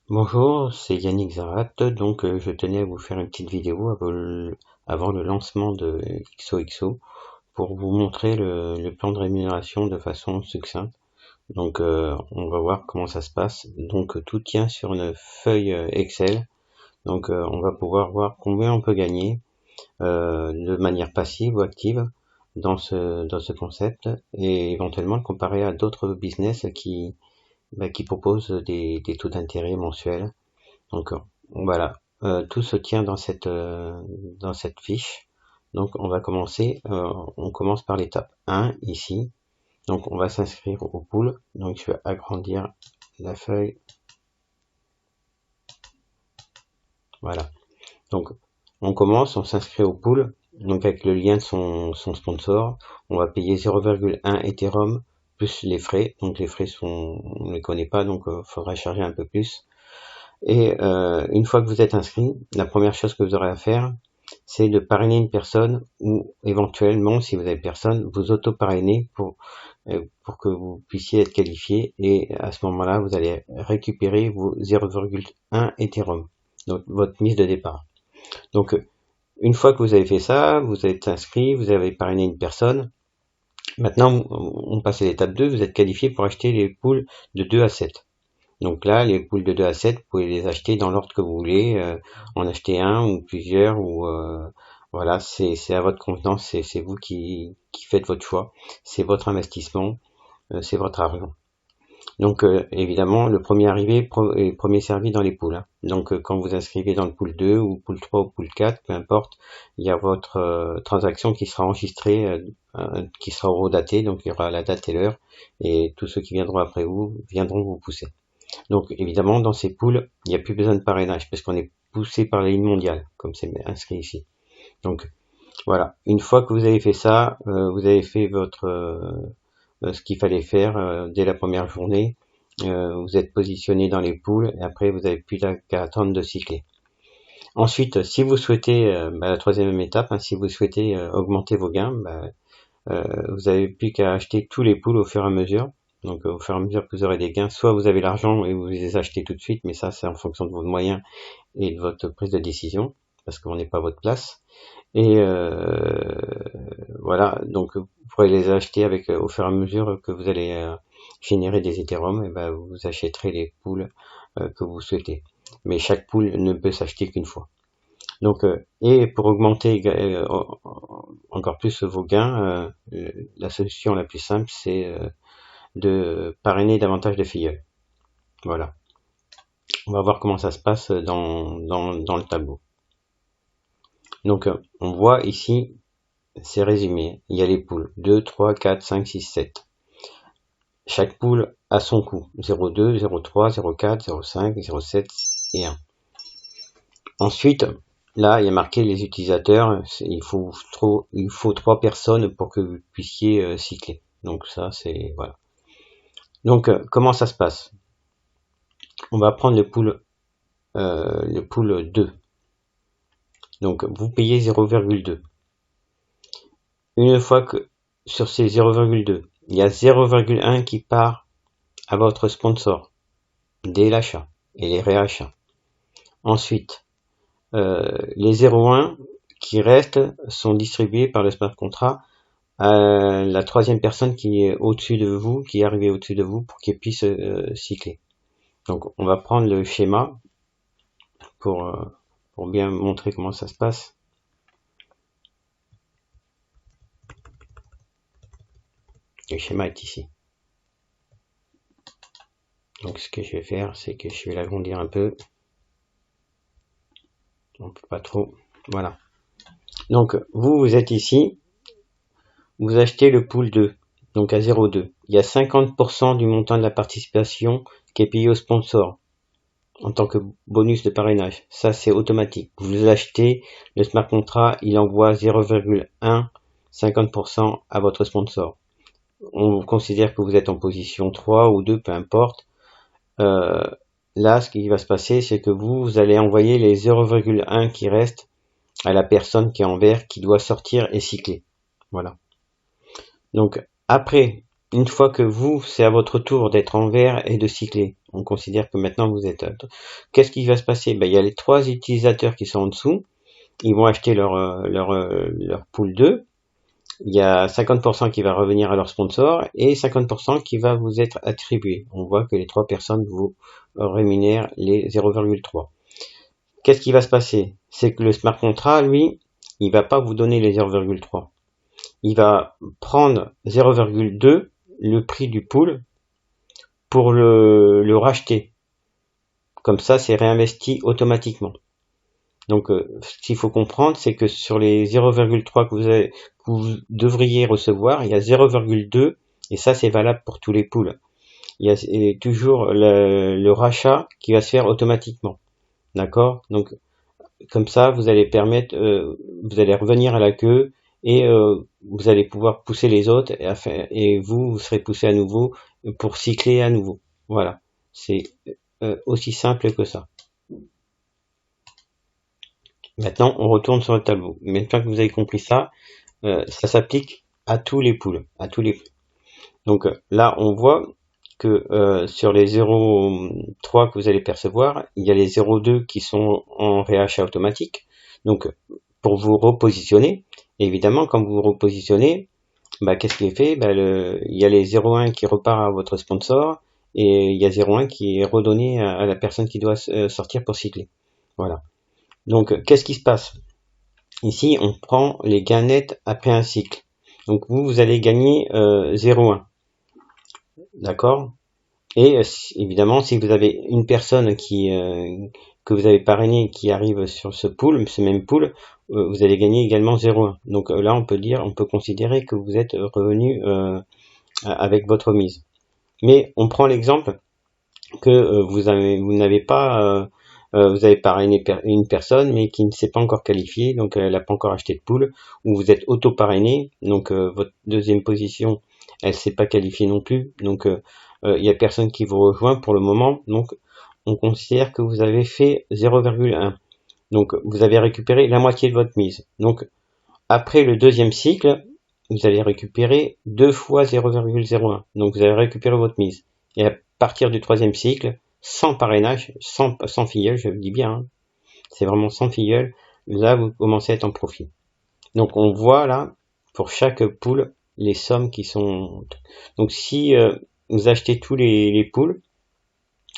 Bonjour, c'est Yannick Zarat, donc je tenais à vous faire une petite vidéo avant le lancement de XOXO pour vous montrer le plan de rémunération de façon succincte. Donc on va voir comment ça se passe. Donc tout tient sur une feuille Excel. Donc on va pouvoir voir combien on peut gagner de manière passive ou active dans ce concept et éventuellement le comparer à d'autres business qui proposent des taux d'intérêt mensuels. Donc voilà, tout se tient dans cette fiche. Donc on va commencer, on commence par l'étape 1 ici. Donc on va s'inscrire au pool. Donc je vais agrandir la feuille. Voilà. Donc on commence, on s'inscrit au pool. Donc avec le lien de son sponsor, on va payer 0,1 Ethereum plus les frais. Donc les frais on ne les connaît pas, donc faudra charger un peu plus. Et une fois que vous êtes inscrit, la première chose que vous aurez à faire, c'est de parrainer une personne ou éventuellement, si vous avez personne, vous auto-parrainer pour que vous puissiez être qualifié. Et à ce moment-là, vous allez récupérer vos 0,1 Ethereum, donc votre mise de départ. Donc, une fois que vous avez fait ça, vous êtes inscrit, vous avez parrainé une personne. Maintenant, on passe à l'étape 2, vous êtes qualifié pour acheter les pools de 2 à 7. Donc là, les poules de 2 à 7, vous pouvez les acheter dans l'ordre que vous voulez, en acheter un ou plusieurs, ou voilà, c'est à votre convenance, c'est vous qui faites votre choix, c'est votre investissement, c'est votre argent. Donc évidemment, le premier arrivé est premier servi dans les poules, hein. Donc quand vous inscrivez dans le pool 2 ou pool 3 ou pool 4, peu importe, il y a votre transaction qui sera enregistrée, qui sera horodatée, donc il y aura la date et l'heure, et tous ceux qui viendront après vous viendront vous pousser. Donc évidemment, dans ces poules, il n'y a plus besoin de parrainage parce qu'on est poussé par la ligne mondiale, comme c'est inscrit ici. Donc voilà, une fois que vous avez fait ça, vous avez fait ce qu'il fallait faire dès la première journée. Vous êtes positionné dans les poules et après vous avez plus qu'à attendre de cycler. Ensuite, si vous souhaitez, la troisième étape, hein, si vous souhaitez augmenter vos gains, vous avez plus qu'à acheter tous les poules au fur et à mesure. Donc au fur et à mesure que vous aurez des gains, soit vous avez l'argent et vous les achetez tout de suite, mais ça c'est en fonction de vos moyens et de votre prise de décision, parce qu'on n'est pas à votre place. Et voilà, donc vous pourrez les acheter avec au fur et à mesure que vous allez générer des Ethereum, et ben vous achèterez les poules que vous souhaitez. Mais chaque poule ne peut s'acheter qu'une fois. Donc, et pour augmenter encore plus vos gains, la solution la plus simple, c'est de parrainer davantage de filleuls. Voilà. On va voir comment ça se passe dans le tableau. Donc, on voit ici, c'est résumé. Il y a les poules 2, 3, 4, 5, 6, 7. Chaque poule a son coût 0,2, 0,3, 0,4, 0,5, 0,7 et 1. Ensuite, là, il y a marqué les utilisateurs. Il faut 3 personnes pour que vous puissiez cycler. Donc ça, c'est voilà. Donc comment ça se passe? On va prendre le pool 2. Donc vous payez 0,2. Une fois que sur ces 0,2, il y a 0,1 qui part à votre sponsor dès l'achat et les réachats. Ensuite, les 0,1 qui restent sont distribués par le smart contract à la troisième personne qui est au-dessus de vous, qui est arrivée au-dessus de vous pour qu'elle puisse cycler. Donc on va prendre le schéma pour bien montrer comment ça se passe. Le schéma est ici. Donc ce que je vais faire, c'est que je vais l'agrandir un peu. On peut pas trop. Voilà. Donc vous êtes ici. Vous achetez le pool 2, donc à 0,2. Il y a 50% du montant de la participation qui est payé au sponsor en tant que bonus de parrainage. Ça, c'est automatique. Vous achetez, le smart contract, il envoie 0,1, 50% à votre sponsor. On considère que vous êtes en position 3 ou 2, peu importe. Là, ce qui va se passer, c'est que vous allez envoyer les 0,1 qui restent à la personne qui est en vert, qui doit sortir et cycler. Voilà. Donc, après une fois que vous, c'est à votre tour d'être en vert et de cycler, on considère que maintenant vous êtes... Qu'est-ce qui va se passer? Ben, il y a les 3 utilisateurs qui sont en dessous, ils vont acheter leur pool 2, il y a 50% qui va revenir à leur sponsor et 50% qui va vous être attribué. On voit que les 3 personnes vous rémunèrent les 0,3. Qu'est-ce qui va se passer? C'est que le smart contract, lui, il va pas vous donner les 0,3. Il va prendre 0,2, le prix du pool, pour le racheter. Comme ça, c'est réinvesti automatiquement. Donc, ce qu'il faut comprendre, c'est que sur les 0,3 que vous devriez recevoir, il y a 0,2, et ça, c'est valable pour tous les pools. Il y a toujours le rachat qui va se faire automatiquement. D'accord? Donc, comme ça, vous allez permettre, vous allez revenir à la queue et vous allez pouvoir pousser les autres et vous serez poussé à nouveau pour cycler à nouveau. Voilà. C'est aussi simple que ça. Maintenant, on retourne sur le tableau. Maintenant que vous avez compris ça, ça s'applique à tous les pools, à tous les. Donc là, on voit que sur les 0,3 que vous allez percevoir, il y a les 0,2 qui sont en réachat automatique. Donc, pour vous repositionner, évidemment, quand vous vous repositionnez, bah, qu'est-ce qui est fait? Bah, il y a les 0,1 qui repart à votre sponsor et il y a 0,1 qui est redonné à la personne qui doit sortir pour cycler. Voilà. Donc, qu'est-ce qui se passe? Ici, on prend les gains nets après un cycle. Donc, vous allez gagner 0,1. D'accord? Et évidemment, si vous avez une personne que vous avez parrainé qui arrive sur ce même pool, vous allez gagner également 0,1. Donc là, on peut considérer que vous êtes revenu avec votre mise. Mais on prend l'exemple que vous avez parrainé une personne mais qui ne s'est pas encore qualifiée, donc elle n'a pas encore acheté de pool, ou vous êtes auto-parrainé, donc votre deuxième position, elle s'est pas qualifiée non plus, donc il y a personne qui vous rejoint pour le moment, donc on considère que vous avez fait 0,1. Donc vous avez récupéré la moitié de votre mise. Donc après le deuxième cycle, vous allez récupérer 2 fois 0,01. Donc vous allez récupérer votre mise. Et à partir du troisième cycle, sans parrainage, sans filleul, je dis bien, hein, c'est vraiment sans filleul, là vous commencez à être en profit. Donc on voit là, pour chaque pool, les sommes qui sont... Donc si vous achetez tous les pools,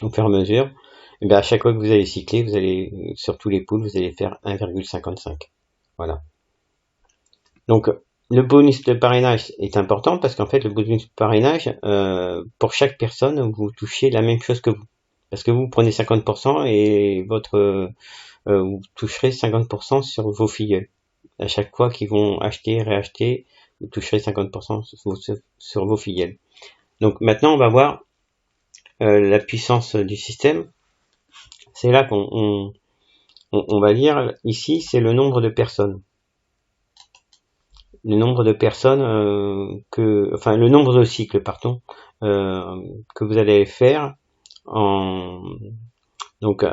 au fur et à mesure, et bien à chaque fois que vous allez cycler, vous allez, sur tous les pools, vous allez faire 1,55. Voilà. Donc le bonus de parrainage est important parce qu'en fait le bonus de parrainage, pour chaque personne, vous touchez la même chose que vous. Parce que vous prenez 50% et vous toucherez 50% sur vos filleuls. À chaque fois qu'ils vont acheter, réacheter, vous toucherez 50% sur vos filleuls. Donc maintenant on va voir la puissance du système. C'est là qu'on va lire ici, c'est le nombre de personnes. Le nombre de personnes le nombre de cycles, pardon, que vous allez faire donc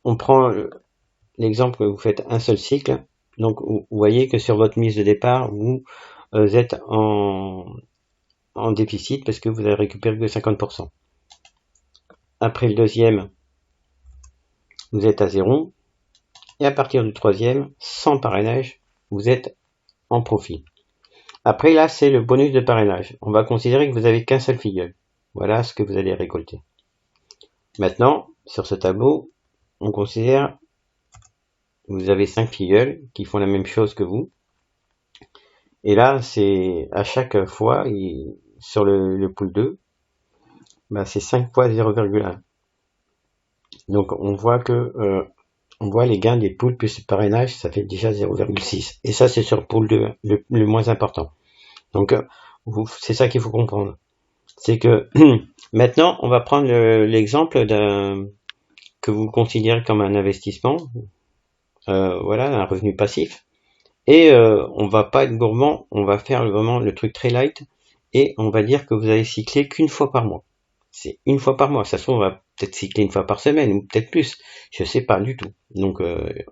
on prend l'exemple que vous faites un seul cycle. Donc vous voyez que sur votre mise de départ, vous êtes en déficit parce que vous avez récupéré que 50%. Après le deuxième, vous êtes à 0. Et à partir du troisième, sans parrainage, vous êtes en profit. Après là, c'est le bonus de parrainage. On va considérer que vous avez qu'un seul filleul. Voilà ce que vous allez récolter. Maintenant, sur ce tableau, on considère que vous avez 5 filleuls qui font la même chose que vous. Et là, c'est à chaque fois, sur le pool 2, bah, c'est 5 fois 0,1. Donc on voit que on voit les gains des pools plus le parrainage, ça fait déjà 0,6. Et ça, c'est sur le pool 2, le moins important. Donc c'est ça qu'il faut comprendre. C'est que maintenant, on va prendre l'exemple que vous considérez comme un investissement, voilà, un revenu passif. Et on va pas être gourmand, on va faire vraiment le truc très light, et on va dire que vous allez cycler qu'une fois par mois. C'est une fois par mois. Ça se trouve, on va peut-être cycler une fois par semaine, ou peut-être plus. Je sais pas du tout. Donc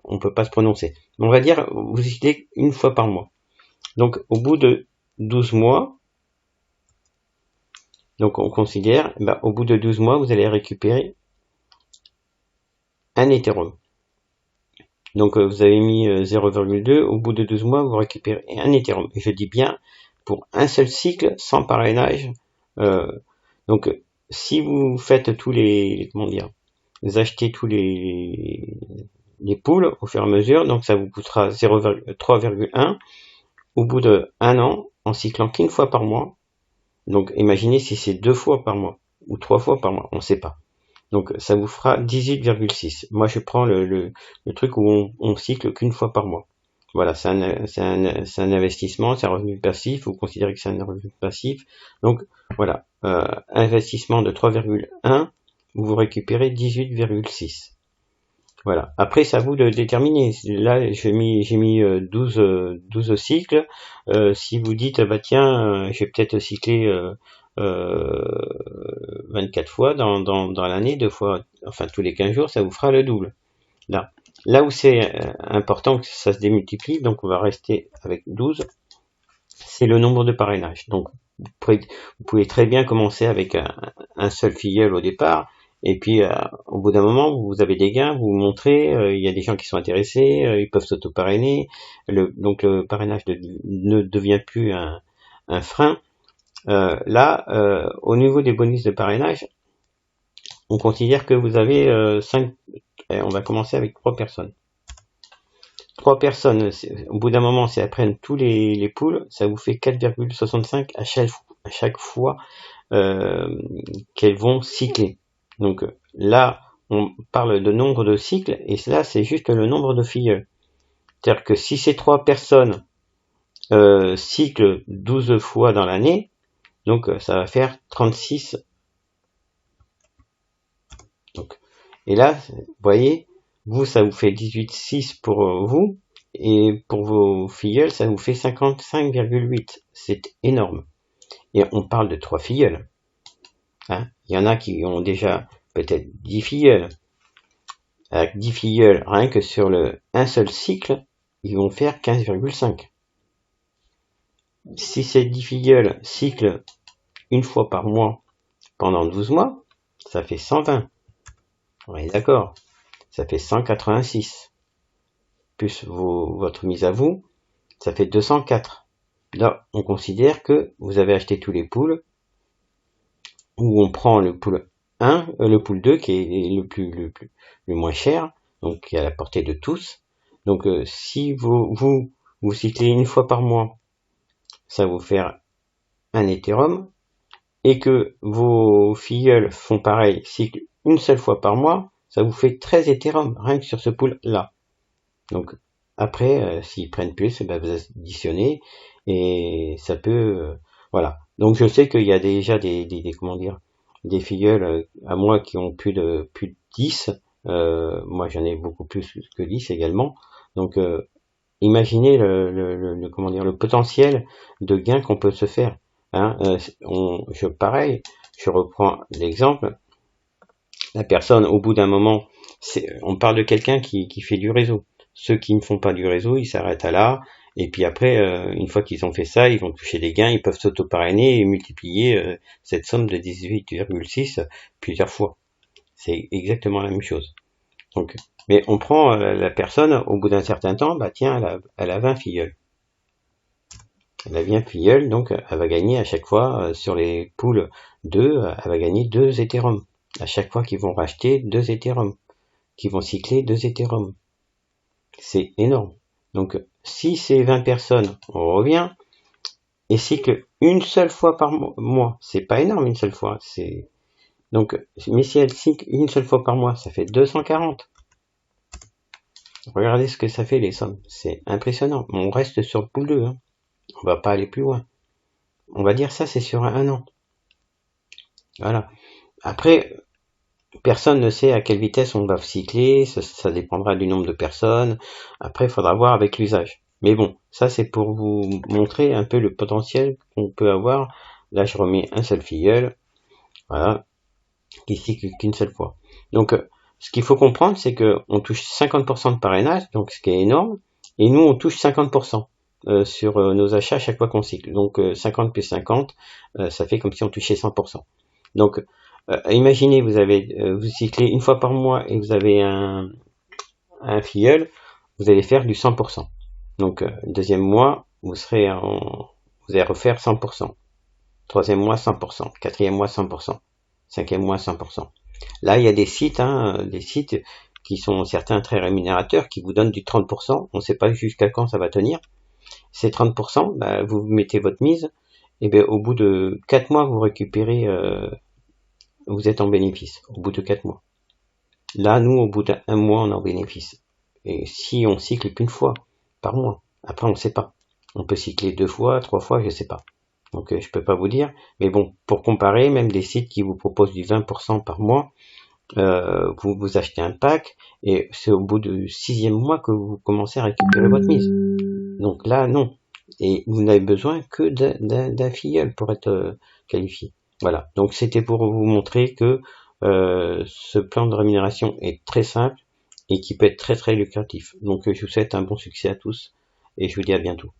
on peut pas se prononcer. On va dire vous cyclez une fois par mois. Donc au bout de 12 mois, Donc on considère, au bout de 12 mois, vous allez récupérer un hétérome. Donc vous avez mis 0,2, au bout de 12 mois, vous récupérez un hétérome. Et je dis bien pour un seul cycle sans parrainage. Donc si vous faites tous les, comment dire, vous achetez tous les poules au fur et à mesure, donc ça vous coûtera 3,1 au bout de 1 an, en cyclant qu'une fois par mois. Donc imaginez si c'est 2 fois par mois ou 3 fois par mois, on ne sait pas. Donc ça vous fera 18,6. Moi je prends le truc où on cycle qu'une fois par mois. Voilà, c'est un investissement, c'est un revenu passif, vous considérez que c'est un revenu passif. Donc voilà, investissement de 3,1, vous récupérez 18,6. Voilà. Après, c'est à vous de déterminer. Là, j'ai mis 12 cycles. Si vous dites, bah tiens, je vais peut-être cycler 24 fois dans l'année, 2 fois, enfin tous les 15 jours, ça vous fera le double. Là où c'est important que ça se démultiplie, donc on va rester avec 12, c'est le nombre de parrainages. Donc vous pouvez très bien commencer avec un seul filleul au départ, et puis au bout d'un moment, vous avez des gains, vous montrez, il y a des gens qui sont intéressés, ils peuvent s'auto-parrainer, donc le parrainage ne devient plus un frein. Là, au niveau des bonus de parrainage, on considère que vous avez 5, on va commencer avec 3 personnes. 3 personnes, au bout d'un moment, si elles prennent tous les poules, ça vous fait 4,65 à chaque fois qu'elles vont cycler. Donc là, on parle de nombre de cycles, et là, c'est juste le nombre de filleuls. C'est-à-dire que si ces 3 personnes cyclent 12 fois dans l'année, donc ça va faire 36. Donc, et là, vous voyez, vous, ça vous fait 18,6 pour vous, et pour vos filleuls, ça vous fait 55,8. C'est énorme. Et on parle de 3 filleuls. Hein, il y en a qui ont déjà peut-être 10 filleuls. Avec 10 filleuls, rien que sur un seul cycle, ils vont faire 15,5. Si ces 10 filleuls cyclent une fois par mois pendant 12 mois, ça fait 120. On est d'accord. Ça fait 186. Plus votre mise à vous, ça fait 204. Là, on considère que vous avez acheté tous les poules, où on prend le pool 1, le pool 2 qui est le moins cher, donc qui est à la portée de tous. Donc si vous cyclez une fois par mois, ça va vous faire un hétérome, et que vos filleuls font pareil, cyclent une seule fois par mois, ça vous fait 13 hétéromes, rien que sur ce pool là. Donc après, s'ils prennent plus, vous additionnez, et ça peut, voilà. Donc je sais qu'il y a déjà des comment dire, des filleuls à moi qui ont plus de 10. Moi j'en ai beaucoup plus que 10 également. Donc imaginez comment dire, le potentiel de gain qu'on peut se faire. Hein. Pareil, je reprends l'exemple. La personne, au bout d'un moment, on parle de quelqu'un qui fait du réseau. Ceux qui ne font pas du réseau, ils s'arrêtent à là. Et puis après, une fois qu'ils ont fait ça, ils vont toucher des gains, ils peuvent s'auto-parrainer et multiplier cette somme de 18,6 plusieurs fois. C'est exactement la même chose. Donc, mais on prend la personne, au bout d'un certain temps, bah tiens, elle a 20 filleuls. Elle a 20 filleuls, donc elle va gagner à chaque fois, sur les poules 2, elle va gagner 2 hétéromes. À chaque fois qu'ils vont racheter 2 hétéromes, qui vont cycler 2 hétéromes. C'est énorme. Donc, si ces 20 personnes, on revient, et cyclent une seule fois par mois, c'est pas énorme une seule fois, donc, mais si elles cyclent une seule fois par mois, ça fait 240. Regardez ce que ça fait les sommes, c'est impressionnant. On reste sur le pool 2, hein. On va pas aller plus loin. On va dire ça, c'est sur un an. Voilà. Après, personne ne sait à quelle vitesse on va cycler, ça dépendra du nombre de personnes. Après, il faudra voir avec l'usage. Mais bon, ça c'est pour vous montrer un peu le potentiel qu'on peut avoir. Là, je remets un seul filleul, voilà, qui cycle qu'une seule fois. Donc, ce qu'il faut comprendre, c'est que on touche 50% de parrainage, donc ce qui est énorme, et nous on touche 50%. sur nos achats à chaque fois qu'on cycle. Donc 50 plus 50, ça fait comme si on touchait 100%. Donc imaginez, vous cyclez une fois par mois et vous avez un filleul, vous allez faire du 100%. Donc deuxième mois, vous allez refaire 100%. Troisième mois, 100%. Quatrième mois, 100%. Cinquième mois, 100%. Là, il y a des sites qui sont certains très rémunérateurs, qui vous donnent du 30%. On ne sait pas jusqu'à quand ça va tenir. Ces 30%, bah, vous mettez votre mise, et bien au bout de 4 mois, vous récupérez, vous êtes en bénéfice, au bout de 4 mois. Là, nous, au bout d'un mois, on est en bénéfice. Et si on cycle qu'une fois par mois, après on ne sait pas. On peut cycler 2 fois, 3 fois, je ne sais pas. Donc je peux pas vous dire. Mais bon, pour comparer, même des sites qui vous proposent du 20% par mois, vous achetez un pack et c'est au bout du 6e mois que vous commencez à récupérer votre mise. Donc là, non. Et vous n'avez besoin que d'un filleul pour être qualifié. Voilà. Donc c'était pour vous montrer que ce plan de rémunération est très simple et qui peut être très très lucratif. Donc je vous souhaite un bon succès à tous et je vous dis à bientôt.